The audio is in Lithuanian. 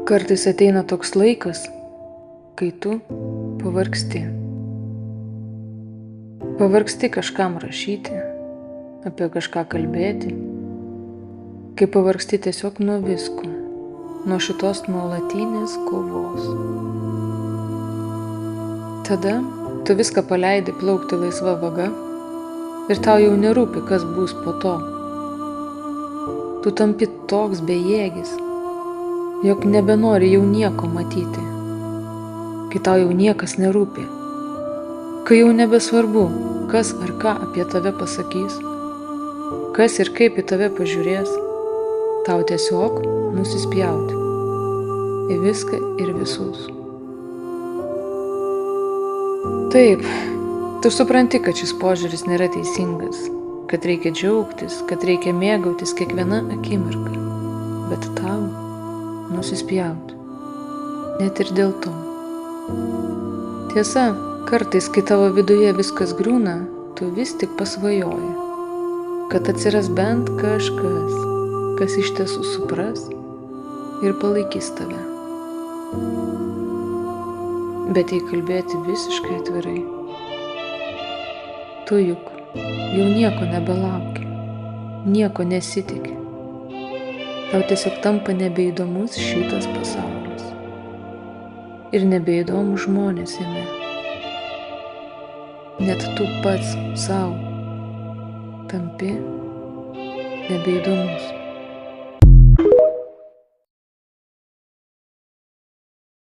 Kartais ateina toks laikas, kai tu pavargsti. Pavargsti kažkam rašyti, apie kažką kalbėti, kai pavargsti tiesiog nuo visko, nuo šitos nuolatinės kovos. Tada tu viską paleidi plaukti laisva vaga ir tau jau nerūpi, kas bus po to. Tu tampi toks bejėgis, jog nebenori jau nieko matyti, kai tau jau niekas nerūpi, kai jau nebesvarbu, kas ar ką apie tave pasakys, kas ir kaip į tave pažiūrės, tau tiesiog nusispjauti į viską ir visus. Taip, tu supranti, kad šis požiūris nėra teisingas, kad reikia džiaugtis, kad reikia mėgautis kiekviena akimirka, bet tau nusispjauti, net ir dėl to. Tiesa, kartais, kai tavo viduje viskas griūna, tu vis tik pasvajoji, kad atsiras bent kažkas, kas iš tiesų supras ir palaikys tave. Bet jei kalbėti visiškai atvirai, tu juk jau nieko nebelauki, nieko nesitiki. Tau tiesiog tampa nebeįdomus šitas pasaulis ir nebeįdomus žmonės jame. Net tu pats sau tampi nebeįdomus.